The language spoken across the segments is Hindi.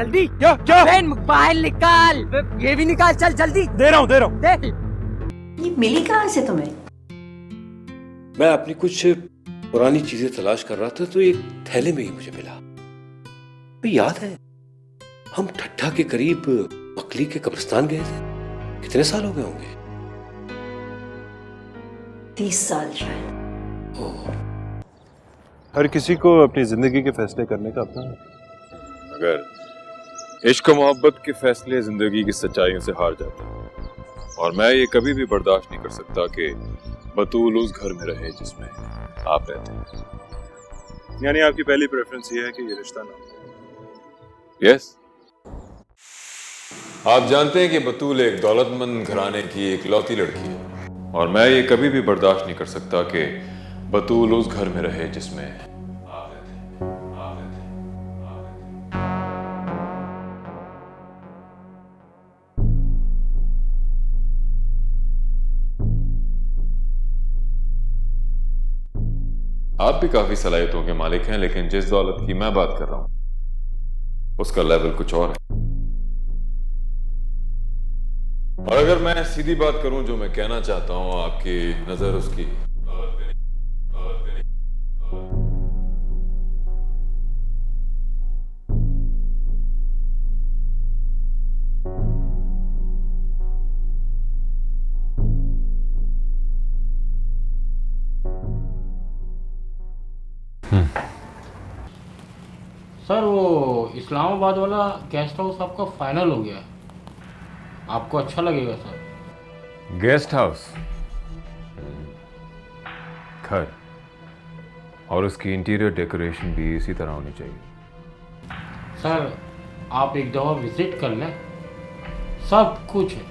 जल्दी क्या क्या पेन मोबाइल निकाल, ये भी निकाल, चल जल्दी। दे रहा हूँ दे। ये मिली कहाँ से तुम्हें? मैं अपनी कुछ पुरानी चीजें तलाश कर रहा था तो एक थैले में ही मुझे मिला। तो याद है हम ठट्ठा के करीब मकली के कब्रिस्तान गए थे, कितने साल हो गए होंगे? 30 साल शायद। ओह, हर किसी को अपनी जिंदगी के फैसले करने का अपना है। अगर इश्क मोहब्बत के फैसले जिंदगी की सच्चाइयों से हार जाते हैं, और मैं ये कभी भी बर्दाश्त नहीं कर सकता कि बतूल उस घर में रहे जिसमें आप रहते हैं। यानी आपकी पहली प्रेफरेंस ये है कि ये रिश्ता ना हो। यस, आप जानते हैं कि बतूल एक दौलतमंद घराने की इकलौती लड़की है, और मैं ये कभी भी बर्दाश्त नहीं कर सकता कि बतूल उस घर में रहे जिसमें आप रहते हैं, आप रहते हैं, आप रहते हैं। आप भी काफी सलाहियतों के मालिक हैं, लेकिन जिस दौलत की मैं बात कर रहा हूं उसका लेवल कुछ और है। और अगर मैं सीधी बात करूं, जो मैं कहना चाहता हूं, आपकी नजर उसकी दौलत पे नहीं, दौलत पे नहीं, सर वो इस्लामाबाद वाला गेस्ट हाउस आपका फाइनल हो गया है, आपको अच्छा लगेगा सर। गेस्ट हाउस, घर और उसकी इंटीरियर डेकोरेशन भी इसी तरह होनी चाहिए। सर आप एक दफ़ा विजिट कर लें, सब कुछ है।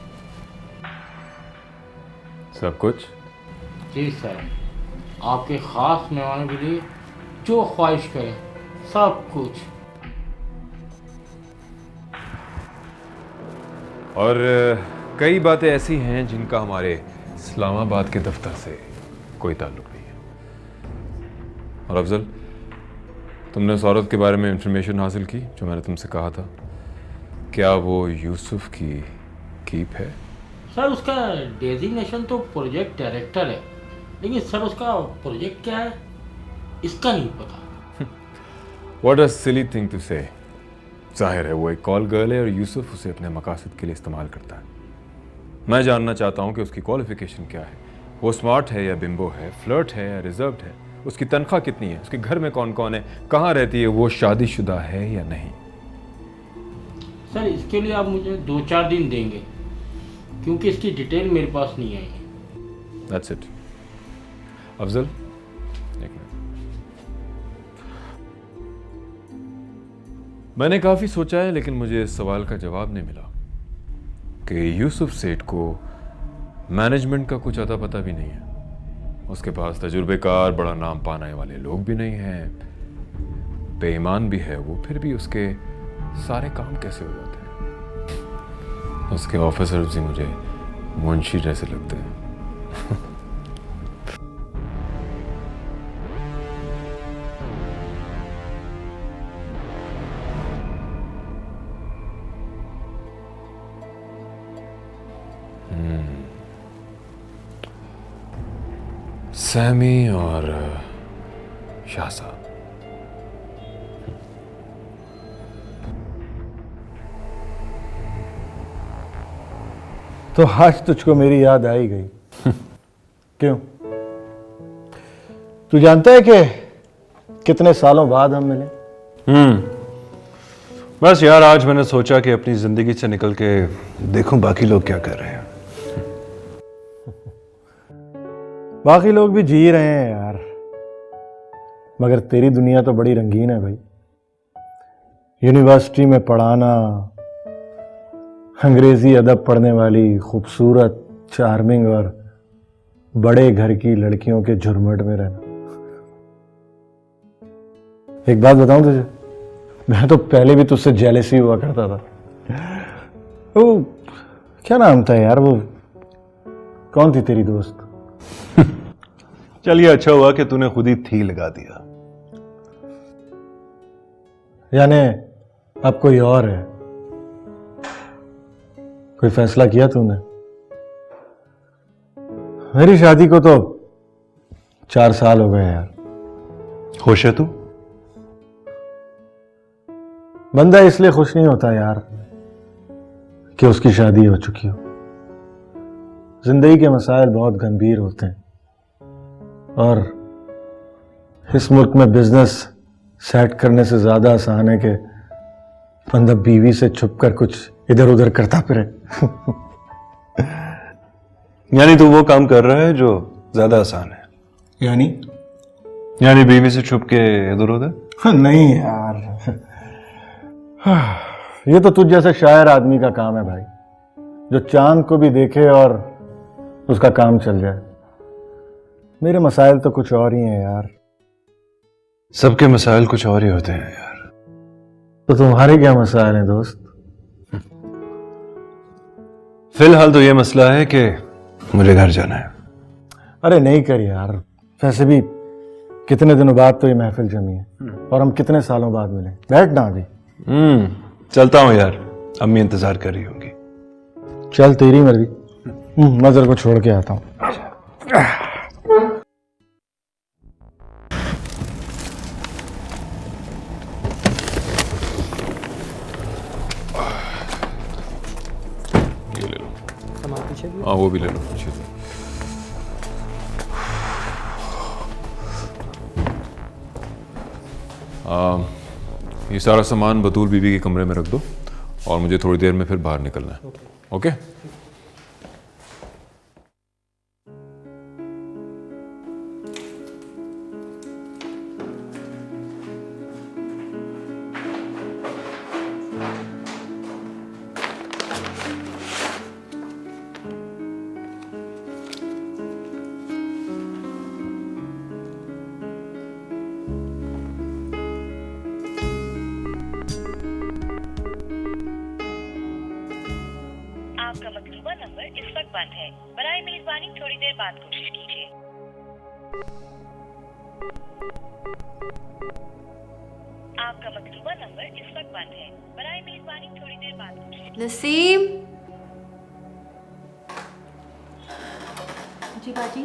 सब कुछ? जी सर, आपके ख़ास मेहमानों के लिए जो ख्वाहिश करें सब कुछ। और कई बातें ऐसी हैं जिनका हमारे इस्लामाबाद के दफ्तर से कोई ताल्लुक नहीं है। और अफजल, तुमने उस औरत के बारे में इंफॉर्मेशन हासिल की जो मैंने तुमसे कहा था? क्या वो यूसुफ की कीप है? सर उसका डेजिग्नेशन तो प्रोजेक्ट डायरेक्टर है, लेकिन सर उसका प्रोजेक्ट क्या है इसका नहीं पता। What a silly thing to say। जाहिर है वो एक कॉल गर्ल है और यूसुफ उसे अपने मकासद के लिए इस्तेमाल करता है। मैं जानना चाहता हूँ कि उसकी क्वालिफिकेशन क्या है, वो स्मार्ट है या बिम्बो है, फ्लर्ट है या रिजर्व्ड है, उसकी तनख्वाह कितनी है, उसके घर में कौन कौन है, कहाँ रहती है, वो शादीशुदा है या नहीं। सर इसके लिए आप मुझे 2-4 दिन देंगे, क्योंकि इसकी डिटेल मेरे पास नहीं आई है। That's it। अफजल, एक मिनट। मैंने काफ़ी सोचा है, लेकिन मुझे इस सवाल का जवाब नहीं मिला कि यूसुफ सेठ को मैनेजमेंट का कुछ अता पता भी नहीं है। उसके पास तजुर्बेकार बड़ा नाम पाने वाले लोग भी नहीं हैं, बेईमान भी है वो, फिर भी उसके सारे काम कैसे हो जाते हैं? उसके ऑफिसर्स भी मुझे मुंशी जैसे लगते हैं। सैमी और शाहसाब। तो आज तुझको मेरी याद आई गई। क्यों? तू जानता है कि कितने सालों बाद हम मिले? बस यार, आज मैंने सोचा कि अपनी जिंदगी से निकल के देखूं बाकी लोग क्या कर रहे हैं। बाकी लोग भी जी रहे हैं यार, मगर तेरी दुनिया तो बड़ी रंगीन है भाई। यूनिवर्सिटी में पढ़ाना, अंग्रेजी अदब पढ़ने वाली खूबसूरत, चार्मिंग और बड़े घर की लड़कियों के झुरमुट में रहना। एक बात बताऊं तुझे, मैं तो पहले भी तुझसे जेलसी हुआ करता था। वो क्या नाम था यार, वो कौन थी तेरी दोस्त? चलिए, अच्छा हुआ कि तूने खुद ही थी लगा दिया। यानी अब कोई और है। कोई फैसला किया तूने? मेरी शादी को तो 4 साल हो गए यार। खुश है तू? बंदा इसलिए खुश नहीं होता यार कि उसकी शादी हो चुकी हो। जिंदगी के मसाइल बहुत गंभीर होते हैं और इस मुल्क में बिजनेस सेट करने से ज्यादा आसान है कि बंदा बीवी से छुपकर कुछ इधर उधर करता फिरे। यानी तू वो काम कर रहा है जो ज्यादा आसान है? यानी बीवी से छुप के इधर उधर? नहीं यार, ये तो तुझ जैसे शायर आदमी का काम है भाई, जो चांद को भी देखे और उसका काम चल जाए। मेरे मसाइल तो कुछ और ही हैं यार। सबके मसाइल कुछ और ही होते हैं यार। तो तुम्हारे क्या मसाइल हैं दोस्त? फिलहाल तो ये मसला है कि मुझे घर जाना है। अरे नहीं कर यार, वैसे भी कितने दिनों बाद तो ये महफिल जमी है और हम कितने सालों बाद मिले। बैठ ना अभी। चलता हूँ यार, अम्मी इंतजार कर रही होंगी। चल तेरी मर्जी। नजर को छोड़ के आता हूँ। ये ले लो। हाँ वो भी ले लो पीछे से। ये सारा सामान बतूल बीबी के कमरे में रख दो और मुझे थोड़ी देर में फिर बाहर निकलना है। ओके? आपका मतलूबा नंबर इस वक्त बंद है। बराए मेहरबानी थोड़ी देर बाद कोशिश कीजिए। आपका मतलूबा नंबर इस वक्त बंद है। बराए मेहरबानी थोड़ी देर बाद कोशिश कीजिए। नसीम। जी बाजी।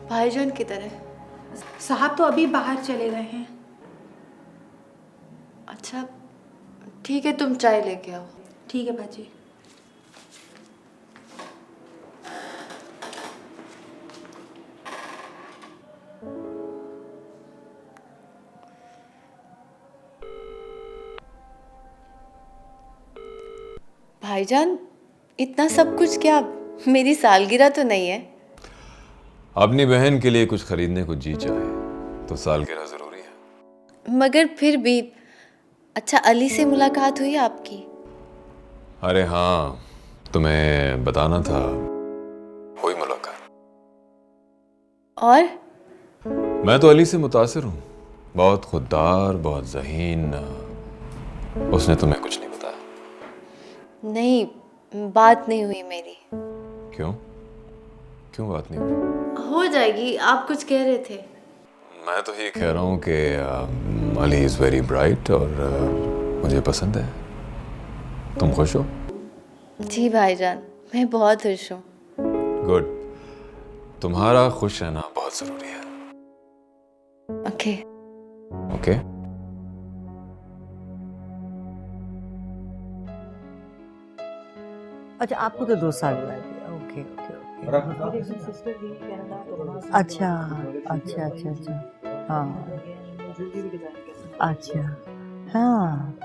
भाईजान किधर है? साहब तो अभी बाहर चले गए हैं। अच्छा ठीक है, तुम चाय लेके आओ। ठीक है बाजी। भाईजान इतना सब कुछ क्या? मेरी सालगिरह तो नहीं है? अपनी बहन के लिए कुछ खरीदने को जी चाहे तो सालगिरह जरूरी है। मगर फिर भी अच्छा, अली से मुलाकात हुई आपकी? अरे हाँ, तुम्हें बताना था, हुई मुलाकात। और? मैं तो अली से मुतासिर हूँ, बहुत खुददार, बहुत ज़हीन। उसने तुम्हें कुछ नहीं बताया? नहीं, बात नहीं हुई मेरी। क्यों? क्यों बात नहीं हुई? हो जाएगी, आप कुछ कह रहे थे। मैं तो ये कह रहा हूँ कि अली इज़ वेरी ब्राइट और मुझे पसंद है। तुम खुश हो? जी भाईजान, मैं बहुत खुश हूँ। गुड। तुम्हारा खुश रहना बहुत ज़रूरी है। ओके। ओके? अच्छा आपको तो 2 साल हुआ है। Okay okay okay. अच्छा अच्छा अच्छा अच्छा। हाँ अच्छा हाँ।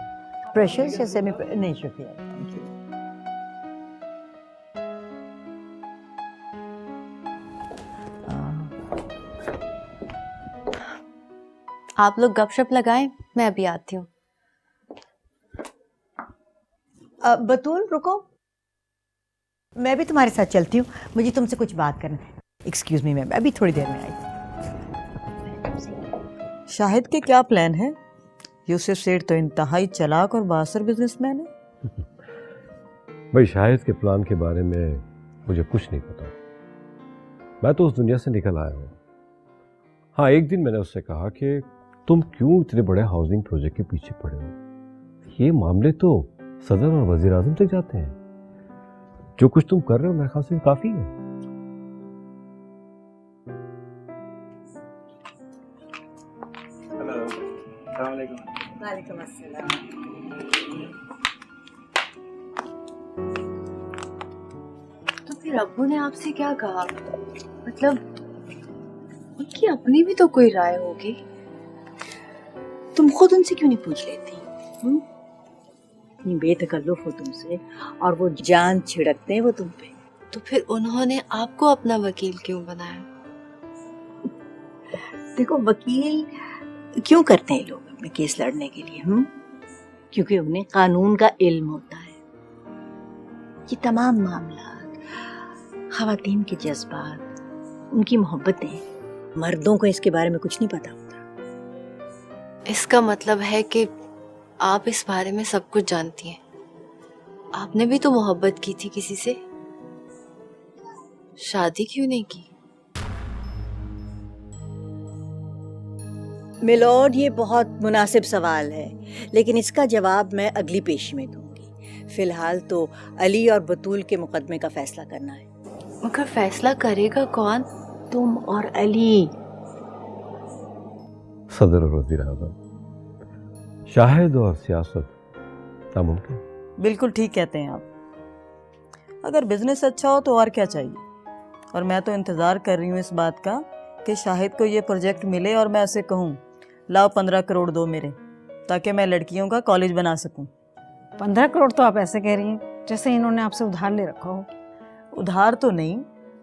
प्रेशर से सेमी नहीं, शुक्रिया, थैंक यू। आप लोग गपशप लगाएं, मैं अभी आती हूँ। बतूल रुको, मैं भी तुम्हारे साथ चलती हूँ, मुझे तुमसे कुछ बात करना है। एक्सक्यूज मी मैम, अभी थोड़ी देर में आई। शाहिद के क्या प्लान है? यूसुफ सेठ तो इंतहाई चालाक और बासर बिजनेसमैन है। भाई शाहिद के प्लान के बारे में मुझे कुछ नहीं पता। मैं तो उस दुनिया से निकल आया हूँ। हाँ, एक दिन मैंने उससे कहा कि तुम क्यों इतने बड़े हाउसिंग प्रोजेक्ट के पीछे पड़े हो? ये मामले तो सदर और वजीर आजम तक जाते हैं। जो कुछ तुम कर रहे हो मेरे ख्याल से काफी है। वालेकुम अस्सलाम। तो फिर अब्बू ने आपसे क्या कहा? मतलब उनकी अपनी भी तो कोई राय होगी। तुम खुद उनसे क्यों नहीं पूछ लेती? इतनी बेतकल्लुफ हो तुमसे और वो जान छिड़कते हैं वो तुम पे। तो फिर उन्होंने आपको अपना वकील क्यों बनाया? देखो, वकील क्यों करते हैं लोग अपने केस लड़ने के लिए? क्योंकि उन्हें कानून का इल्म होता है। ये तमाम मामला, खवातीन के जज्बात, उनकी मोहब्बतें, मर्दों को इसके बारे में कुछ नहीं पता होता। इसका मतलब है कि आप इस बारे में सब कुछ जानती हैं। आपने भी तो मोहब्बत की थी किसी से, शादी क्यों नहीं की? मिलोड, ये बहुत मुनासिब सवाल है, लेकिन इसका जवाब मैं अगली पेशी में दूंगी। फिलहाल तो अली और बतूल के मुकदमे का फैसला करना है। मगर फैसला करेगा कौन? तुम और अली। सदर और वजीर आजम, शाहिद और सियासत नामुमकिन। बिल्कुल ठीक कहते हैं आप। अगर बिजनेस अच्छा हो तो और क्या चाहिए। और मैं तो इंतज़ार कर रही हूँ इस बात का कि शाहिद को ये प्रोजेक्ट मिले और मैं उसे कहूँ, लाओ 15 करोड़ दो मेरे, ताकि मैं लड़कियों का कॉलेज बना सकूँ। 15 करोड़ तो आप ऐसे कह रही हैं जैसे इन्होंने आपसे उधार ले रखा हो। उधार तो नहीं,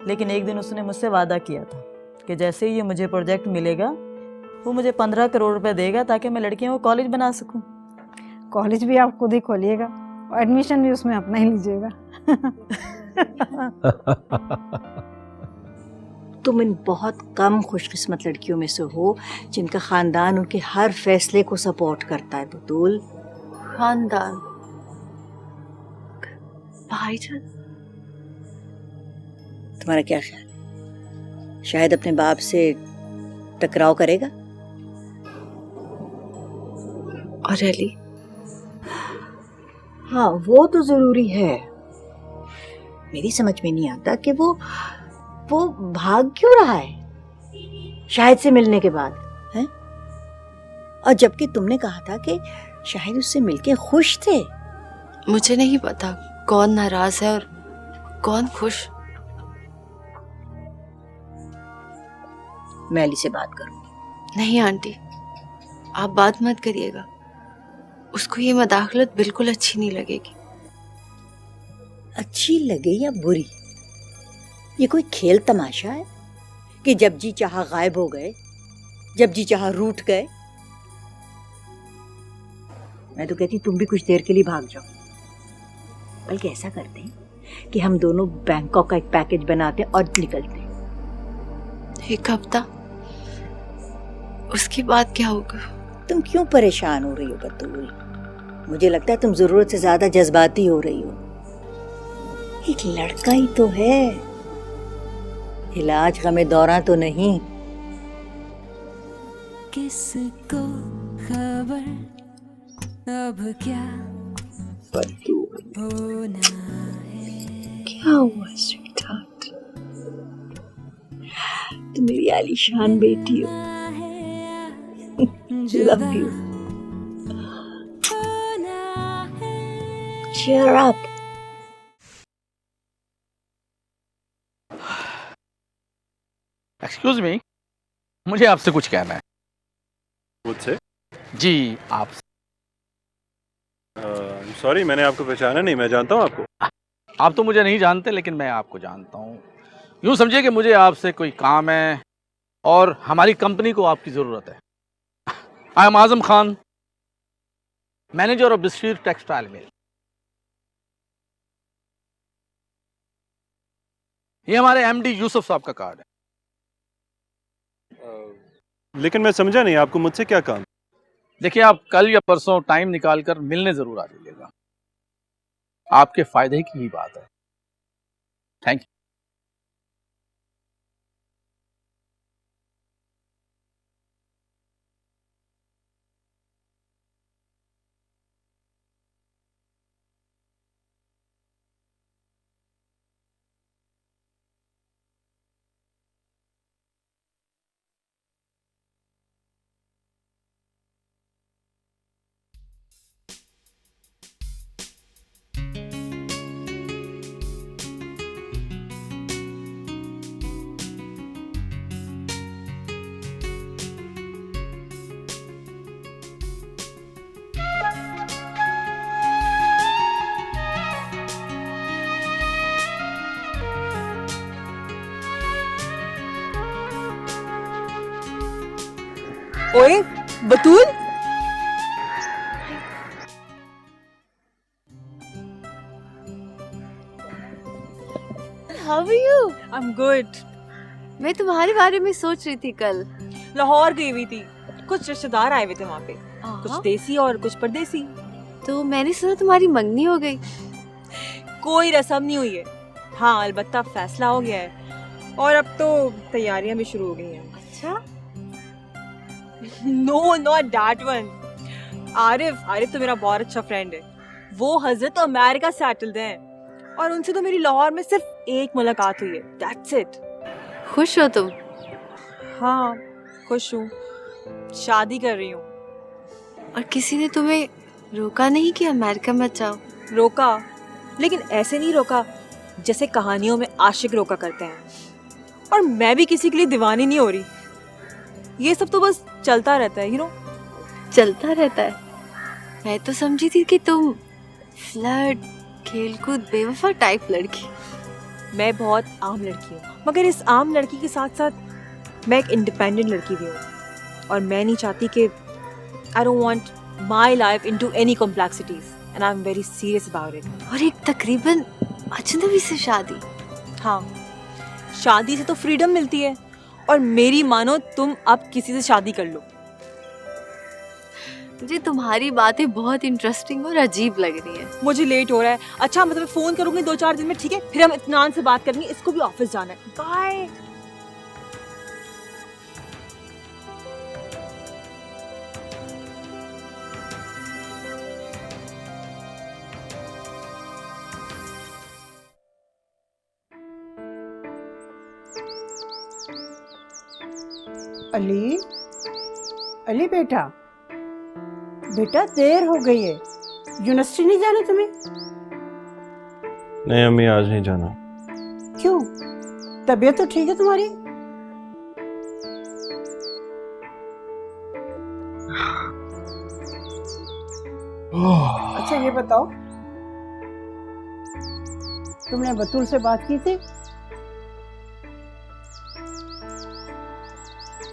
लेकिन एक दिन उसने मुझसे वादा किया था कि जैसे ही ये मुझे प्रोजेक्ट मिलेगा वो मुझे 15 करोड़ रुपए देगा ताकि मैं लड़कियों को कॉलेज बना सकूं। कॉलेज भी आप खुद ही खोलिएगा और एडमिशन भी उसमें अपना ही लीजिएगा। तुम इन बहुत कम खुशकिस्मत लड़कियों में से हो जिनका खानदान उनके हर फैसले को सपोर्ट करता है। बतूल, खानदान? भाईजान, तुम्हारा क्या ख्याल? शायद अपने बाप से टकराव करेगा? और अली? हाँ, वो तो जरूरी है। मेरी समझ में नहीं आता कि वो भाग क्यों रहा है शाहिद से मिलने के बाद, हैं? और जबकि तुमने कहा था कि शाहिद उससे मिलके खुश थे। मुझे नहीं पता कौन नाराज है और कौन खुश। मैं अली से बात करूंगी। नहीं आंटी, आप बात मत करिएगा। उसको ये मदाखलत बिल्कुल अच्छी नहीं लगेगी। अच्छी लगे या बुरी, ये कोई खेल तमाशा है कि जब जी चाहा गायब हो गए, जब जी चाहा रूठ गए? मैं तो कहती तुम भी कुछ देर के लिए भाग जाओ। बल्कि ऐसा करते हैं कि हम दोनों बैंकॉक का एक पैकेज बनाते हैं और निकलते हैं। एक हफ्ता? उसके बाद क्या होगा? तुम क्यों परेशान हो रही हो बतूल? मुझे लगता है तुम जरूरत से ज्यादा जज्बाती हो रही हो। एक लड़का ही तो है, इलाज गमे दौरा तो नहीं। किसको खबर अब क्या होना है? क्या हुआ स्वीटहार्ट? तुम मेरी आलीशान बेटी हो। Love you. Cheer up. Excuse me, मुझे आपसे कुछ कहना है। मुझसे? जी, आप। सॉरी, मैंने आपको पहचाना नहीं। मैं जानता हूँ आपको। आप तो मुझे नहीं जानते, लेकिन मैं आपको जानता हूँ। यूँ समझिए कि मुझे आपसे कोई काम है और हमारी कंपनी को आपकी ज़रूरत है। I am Azam Khan, manager of Bashir textile mill. ये हमारे एमडी यूसुफ साहब का कार्ड है। लेकिन मैं समझा नहीं, आपको मुझसे क्या काम? देखिए, आप कल या परसों टाइम निकालकर मिलने जरूर आ जाइएगा। आपके फायदे की ही बात है। Thank you. ओए Batool, how are you? I am good. मैं तुम्हारे बारे में सोच रही थी कल। लाहौर गई हुई थी, कुछ रिश्तेदार आए हुए थे वहाँ पे, कुछ देसी और कुछ परदेसी। तो मैंने सुना तुम्हारी मंगनी हो गई। कोई रस्म नहीं हुई है, हाँ अलबत्ता फैसला हो गया है और अब तो तैयारियां भी शुरू हो गई हैं। अच्छा? No not that one. Arif तो मेरा बहुत अच्छा फ्रेंड है, वो हजरत अमेरिका सेटल्ड हैं और उनसे तो मेरी लाहौर में सिर्फ एक मुलाकात हुई है, दैट्स इट। खुश हो तुम? हाँ खुश हूँ, शादी कर रही हूँ। और किसी ने तुम्हें रोका नहीं कि अमेरिका मत जाओ? रोका, लेकिन ऐसे नहीं रोका जैसे कहानियों में आशिक रोका करते हैं। और मैं भी किसी के लिए दीवानी नहीं हो रही, ये सब तो बस चलता रहता है, यू नो। चलता रहता है? मैं तो समझी थी कि तुम फ्लर्ट, खेलकूद, बेवफा टाइप लड़की। मैं बहुत आम लड़की हूँ, मगर इस आम लड़की के साथ साथ मैं एक इंडिपेंडेंट लड़की भी हूँ और मैं नहीं चाहती कि I don't want my life into any complexities and I am very serious about it. और एक तकरीबन अजनबी से शादी? हाँ, शादी से तो फ्रीडम मिलती है और मेरी मानो तुम अब किसी से शादी कर लो। मुझे तुम्हारी बातें बहुत इंटरेस्टिंग और अजीब लग रही है। मुझे लेट हो रहा है। अच्छा मतलब फोन करूंगी 2-4 दिन में, ठीक है? फिर हम इत्मीनान से बात करेंगे, इसको भी ऑफिस जाना है। बाय। अली, अली बेटा, बेटा देर हो गई है, यूनिवर्सिटी नहीं जाना तुम्हें? नहीं अम्मी, आज नहीं जाना। क्यों? तबीयत तो ठीक है तुम्हारी? अच्छा ये बताओ, तुमने बतूल से बात की थी?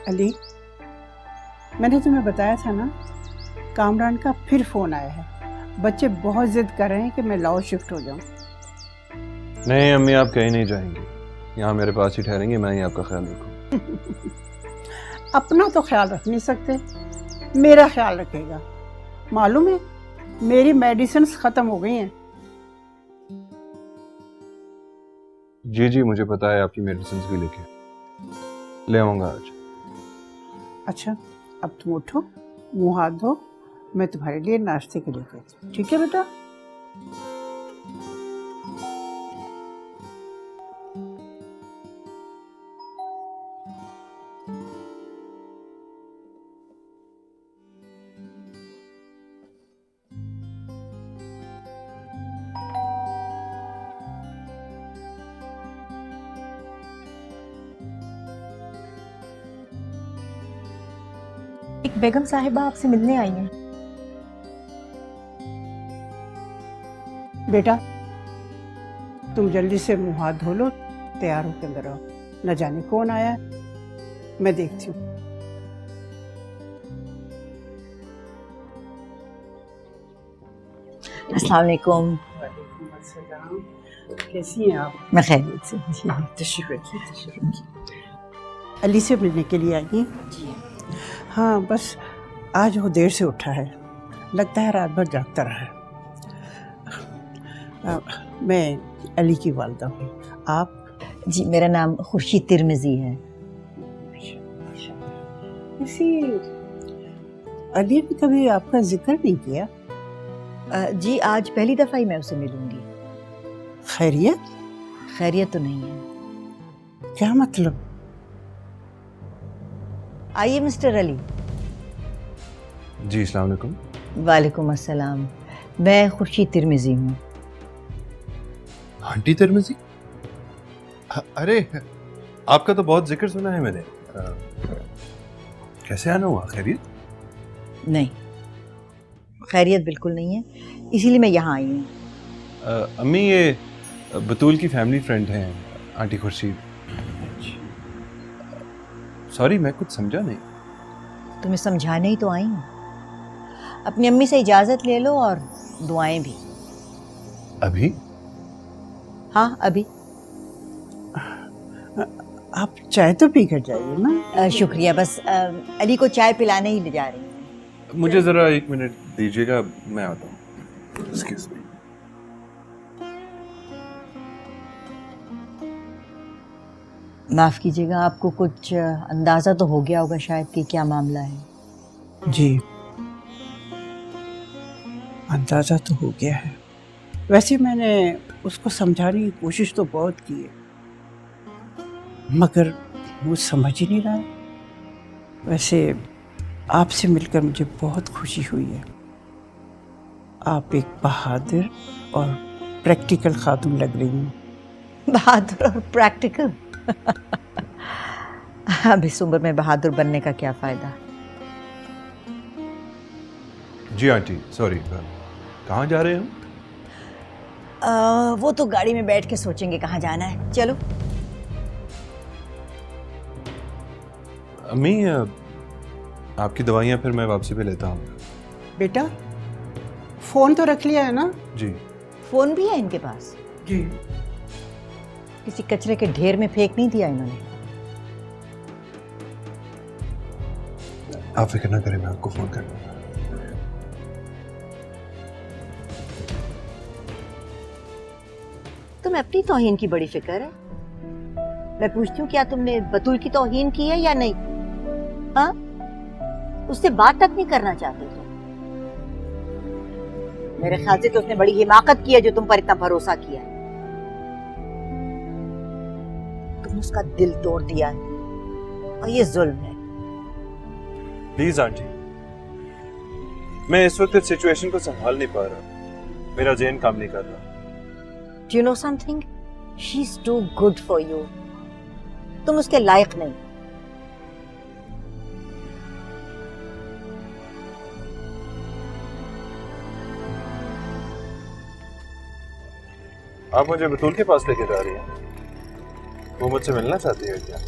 अली, मैंने तुम्हें बताया था ना, कामरान का फिर फोन आया है। बच्चे बहुत जिद कर रहे हैं कि मैं लाहौर शिफ्ट हो जाऊं। नहीं अम्मी, आप कहीं नहीं जाएंगी, यहाँ मेरे पास ही ठहरेंगे, मैं ही आपका ख्याल रखूँ। अपना तो ख्याल रख नहीं सकते, मेरा ख्याल रखेगा। मालूम है मेरी मेडिसिन खत्म हो गई हैं। जी जी मुझे पता है, आपकी मेडिसिन भी लेके ले आऊंगा आज। अच्छा अब तुम उठो, मुंह हाथ धो, मैं तुम्हारे लिए नाश्ते के लिए कहती हूँ, ठीक है बेटा? एक बेगम साहिबा आपसे मिलने आई हैं। बेटा तुम जल्दी से मुंह हाथ धो लो, तैयार होकर अंदर आओ। न जाने कौन आया है, मैं देखती हूँ। अस्सलाम वालेकुम। कैसी हैं आप? मैं खैरियत से। तशरीफ रखिए, तशरीफ रखिए। अली से मिलने के लिए आई हैं? जी हाँ, बस आज वो देर से उठा है, लगता है रात भर जागता रहा है। मैं अली की वालिदा हूँ। आप? जी मेरा नाम खुर्शीद तिरमिजी है। इसी अली ने कभी आपका जिक्र नहीं किया? जी आज पहली दफ़ा ही मैं उसे मिलूंगी। खैरियत? खैरियत तो नहीं है। क्या मतलब? आइए मिस्टर अली। जी अस्सलाम वालेकुम। वालेकुम अस्सलाम, मैं खुर्शीद तिरमिजी हूँ। आंटी तिरमिजी? अरे आपका तो बहुत जिक्र सुना है मैंने। कैसे आना हुआ? खैरियत? नहीं, खैरियत बिल्कुल नहीं है, इसीलिए मैं यहाँ आई हूँ। अम्मी ये बतूल की फैमिली फ्रेंड हैं आंटी खुर्शीद। सॉरी मैं कुछ समझा नहीं। तुम्हें समझाने ही तो आई हूँ। अपनी अम्मी से इजाजत ले लो और दुआएं भी। अभी? हाँ अभी। आप चाय तो पी कर जाइए ना। शुक्रिया, बस अली को चाय पिलाने ही ले जा रही हूँ। मुझे जरा 1 मिनट दीजिएगा, मैं आता हूँ। Excuse me. माफ कीजिएगा, आपको कुछ अंदाजा तो हो गया होगा शायद कि क्या मामला है। जी, अंदाजा तो हो गया है। वैसे मैंने उसको समझाने की कोशिश तो बहुत की है, मगर वो समझ ही नहीं रहा है। वैसे आपसे मिलकर मुझे बहुत खुशी हुई है। आप एक बहादुर और प्रैक्टिकल खातून लग रही हैं। बहादुर और प्रैक्टिकल? अब इस उम्र में बहादुर बनने का क्या फायदा। जी आंटी, सॉरी, कहाँ जा रहे हैं हम? वो तो गाड़ी में बैठ के सोचेंगे कहाँ जाना है। चलो। अम्मी, आपकी दवाइयाँ फिर मैं वापसी पे लेता हूँ। बेटा, फोन तो रख लिया है ना? जी। फोन भी है इनके पास? जी। किसी कचरे के ढेर में फेंक नहीं दिया इन्होंने? आप फिक्र ना करें, मैं आपको फोन कर लूंगा। तुम्हें अपनी तौहीन की बड़ी फिक्र है। मैं पूछती हूँ, क्या तुमने बतूल की तौहीन की है या नहीं? हाँ? उससे बात तक नहीं करना चाहते तुम? मेरे ख्याल से तो उसने बड़ी हिमाकत की है जो तुम पर इतना भरोसा किया है। तुमने उसका दिल तोड़ दिया है और ये जुल्म है। प्लीज आंटी, मैं इस वक्त इस सिचुएशन को संभाल नहीं पा रहा। मेरा ज़हन काम नहीं कर रहा। Do you know something? She's too good for you. तुम उसके लायक नहीं। आप मुझे बतूल के पास लेके जा रही हैं? वो मुझसे मिलना चाहती है क्या?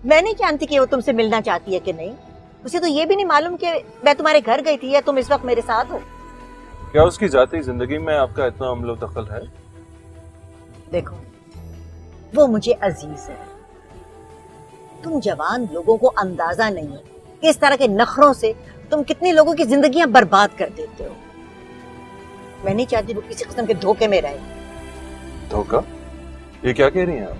मैं नहीं जानती कि वो तुमसे मिलना चाहती है कि नहीं। उसे तो ये भी नहीं मालूम कि मैं तुम्हारे घर गई थी या तुम इस वक्त मेरे साथ हो। क्या उसकी जाती जिंदगी में आपका इतना अमलो दखल है? देखो, वो मुझे अजीज है। तुम जवान लोगों को अंदाजा नहीं है कि इस तरह के नखरों से तुम कितने लोगों की जिंदगियां बर्बाद कर देते हो। मैं नहीं चाहती वो किसी किस्म के धोखे में रहे। धोखा? ये क्या कह रही हैं आप?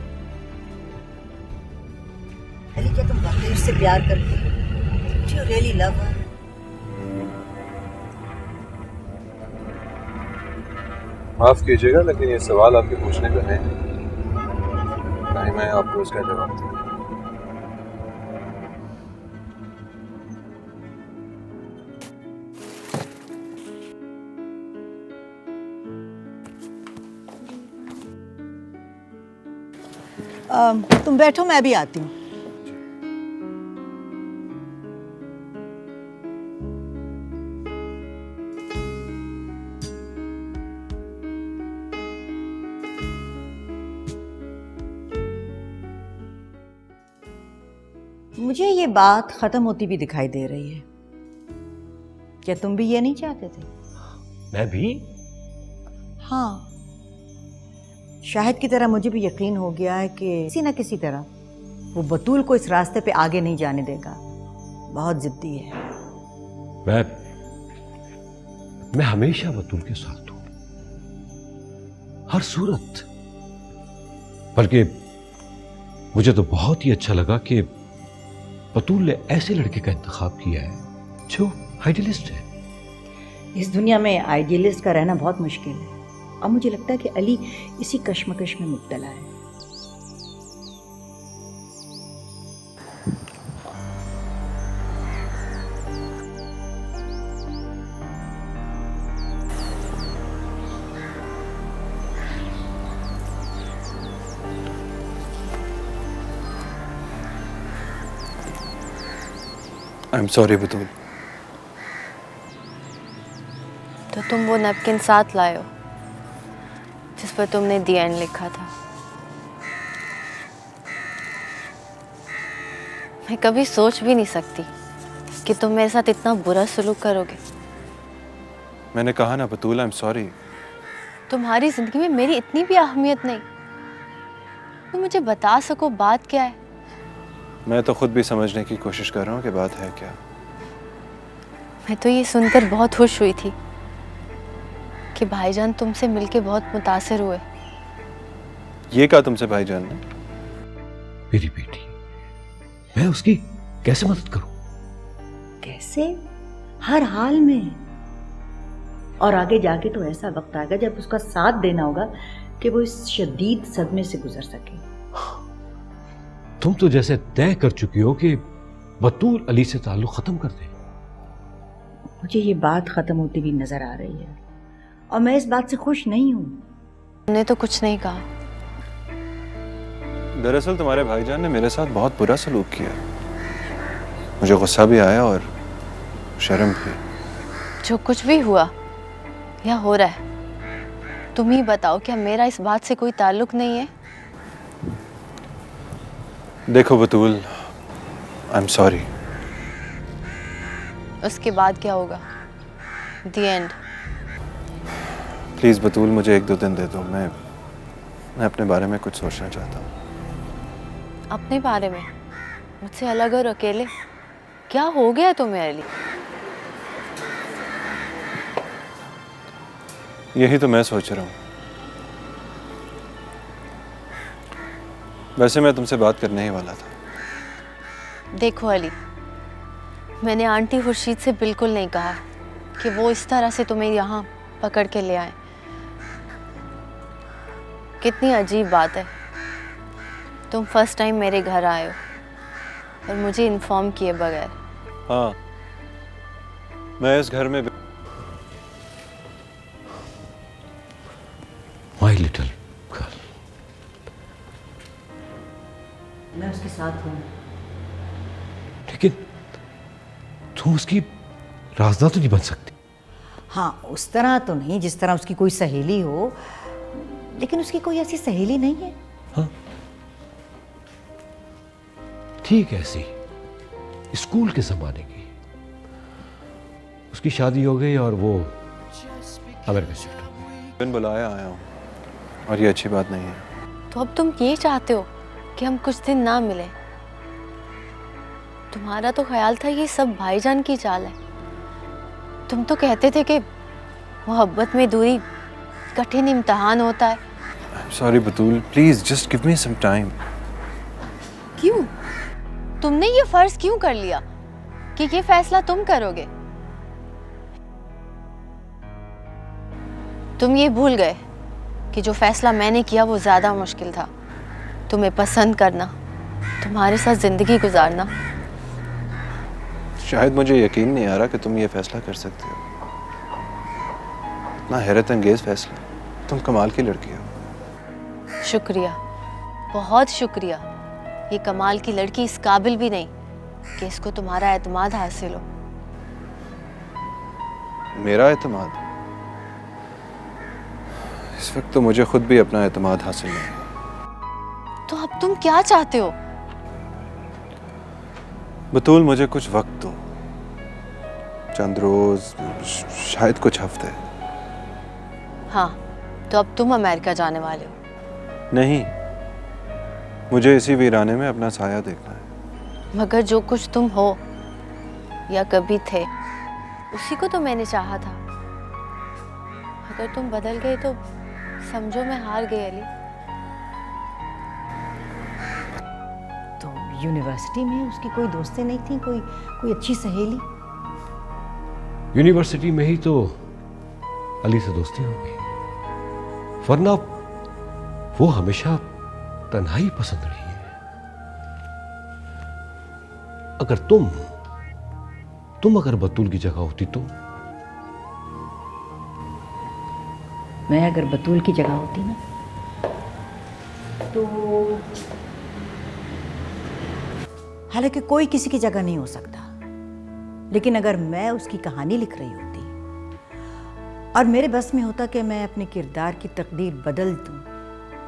अली, क्या तुम वाकई उससे प्यार करती हो? Do you really love her? माफ कीजिएगा, लेकिन ये सवाल आपके पूछने का है, कहीं मैं आपको इसका जवाब दूं। तुम बैठो, मैं भी आती हूँ। मुझे ये बात खत्म होती भी दिखाई दे रही है। क्या तुम भी ये नहीं चाहते थे? मैं भी? हाँ, शाहिद की तरह मुझे भी यकीन हो गया है कि किसी न किसी तरह वो बतूल को इस रास्ते पे आगे नहीं जाने देगा। बहुत जिद्दी है। मैं हमेशा बतूल के साथ हूं, हर सूरत। बल्कि मुझे तो बहुत ही अच्छा लगा कि बतूल ने ऐसे लड़के का इंतखाब किया है जो आइडियलिस्ट है। इस दुनिया में आइडियलिस्ट का रहना बहुत मुश्किल है और मुझे लगता है कि अली इसी कश्मकश में मुब्तला है। आई एम सॉरी बतूल। तो तुम वो नैपकिन साथ लाए हो जिस पर तुमने दी एंड लिखा था। मैं कभी सोच भी नहीं सकती कि तुम मेरे साथ इतना बुरा सलूक करोगे। मैंने कहा ना बतूल, आई एम सॉरी। तुम्हारी जिंदगी में मेरी इतनी भी अहमियत नहीं। तुम मुझे बता सको बात क्या है। मैं तो खुद भी समझने की कोशिश कर रहा हूँ कि बात है क्या। मैं तो ये सुनकर बहुत खुश हुई थी कि भाईजान तुमसे मिलके बहुत मुतासिर हुए। ये कहा तुमसे भाईजान ने? मेरी बेटी, मैं उसकी कैसे मदद करूं? कैसे? हर हाल में। और आगे जाके तो ऐसा वक्त आएगा जब उसका साथ देना होगा कि वो इस शदीद सदमे से गुजर सके। तुम तो जैसे तय कर चुकी हो कि बतूल अली से ताल्लुक खत्म कर दे। मुझे ये बात खत्म होती भी नजर आ रही है और मैं इस बात से खुश नहीं हूँ। तुमने तो कुछ नहीं कहा। दरअसल तुम्हारे भाईजान ने मेरे साथ बहुत बुरा सलूक किया। मुझे गुस्सा भी आया और शर्म भी। जो कुछ भी हुआ या हो रहा है, तुम ही बताओ, क्या मेरा इस बात से कोई ताल्लुक नहीं है? देखो बतूल, आई एम सॉरी। उसके बाद क्या होगा? The end. प्लीज बतूल, मुझे 1-2 दिन दे दो। मैं अपने बारे में कुछ सोचना चाहता हूँ। अपने बारे में? मुझसे अलग और अकेले? क्या हो गया तुम्हें अली? यही तो मैं सोच रहा हूँ। वैसे मैं तुमसे बात करने ही वाला था। देखो अली, मैंने आंटी खुर्शीद से बिल्कुल नहीं कहा कि वो इस तरह से तुम्हें यहाँ पकड़ के ले आए। कितनी अजीब बात है, तुम फर्स्ट टाइम मेरे घर आए हो और मुझे इन्फॉर्म किए बगैर। हाँ, मैं इस घर में माय लिटिल गर्ल। मैं उसके साथ हूँ। लेकिन तुम उसकी राजदा तो नहीं बन सकती। हाँ, उस तरह तो नहीं जिस तरह उसकी कोई सहेली हो, लेकिन उसकी कोई ऐसी सहेली नहीं है। हाँ ठीक है, ऐसी स्कूल के जमाने की। उसकी शादी हो गई और वो अमेरिका शिफ्ट हो गई। बिन बुलाया आया हूँ और ये अच्छी बात नहीं है। तो अब तुम ये चाहते हो कि हम कुछ दिन ना मिले? तुम्हारा तो ख्याल था ये सब भाईजान की चाल है। तुम तो कहते थे कि मोहब्बत में दूरी कठिन इम्तिहान होता है। Sorry Batool, please just give me some time. क्यों? तुमने ये फर्ज क्यों कर लिया कि ये फैसला तुम करोगे? तुम ये भूल गए कि जो फैसला मैंने किया वो ज्यादा मुश्किल था। तुम्हें पसंद करना, तुम्हारे साथ जिंदगी गुजारना। शायद मुझे यकीन नहीं आ रहा कि तुम ये फैसला कर सकते हो। इतना हैरत अंगेज फैसला। तुम कमाल की लड़की हो। शुक्रिया, बहुत शुक्रिया। ये कमाल की लड़की इस काबिल भी नहीं कि इसको तुम्हारा एतमाद हासिल हो। मेरा एतमाद? इस वक्त तो मुझे खुद भी अपना एतमाद हासिल नहीं है। तो अब तुम क्या चाहते हो? बतूल, मुझे कुछ वक्त दो, चंद रोज, शायद कुछ हफ्ते। हाँ, तो अब तुम अमेरिका जाने वाले हो? नहीं, मुझे इसी वीराने में अपना साया देखना है। मगर जो कुछ तुम हो या कभी थे, उसी को तो मैंने चाहा था। अगर तुम बदल गए तो समझो मैं हार गई अली। तो यूनिवर्सिटी में उसकी कोई दोस्तें नहीं थी, कोई अच्छी सहेली? यूनिवर्सिटी में ही तो अली से दोस्ती हो गई, वरना वो हमेशा तन्हाई पसंद रही है। अगर तुम अगर बतूल की जगह होती तो? मैं अगर बतूल की जगह होती ना, तो हालांकि कोई किसी की जगह नहीं हो सकता, लेकिन अगर मैं उसकी कहानी लिख रही होती और मेरे बस में होता कि मैं अपने किरदार की तकदीर बदल दूं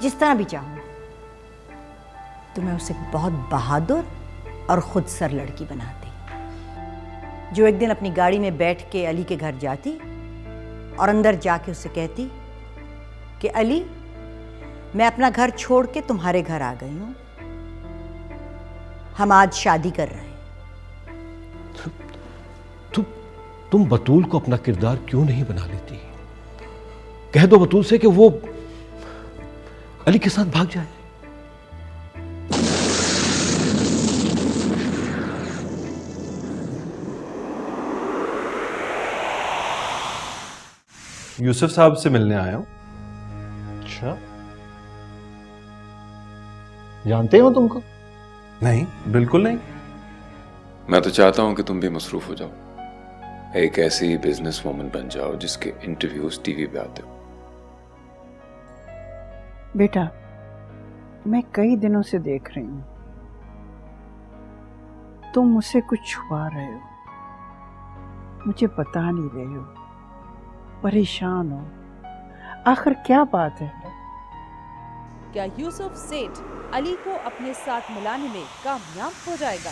जिस तरह भी चाहूं, तो मैं उसे बहुत बहादुर और खुदसर लड़की बनाती। जो एक दिन अपनी गाड़ी में बैठ के अली के घर जाती और अंदर जाके उससे कहती कि अली, मैं अपना घर छोड़ के तुम्हारे घर आ गई हूं, हम आज शादी कर रहे हैं। तुम बतूल को अपना किरदार क्यों नहीं बना लेती? कह दो बतूल से कि वो अली के साथ भाग जाए। यूसुफ साहब से मिलने आया हूं। अच्छा, जानते हो तुमको? नहीं, बिल्कुल नहीं। मैं तो चाहता हूं कि तुम भी मसरूफ हो जाओ, एक ऐसी बिजनेस वूमन बन जाओ जिसके इंटरव्यूज टीवी पे आते हो। बेटा, मैं कई दिनों से देख रही हूं तुम मुझसे कुछ छुपा रहे हो, मुझे बता नहीं रहे हो, परेशान हो। आखिर क्या बात है? क्या यूसुफ सेठ अली को अपने साथ मिलाने में कामयाब हो जाएगा?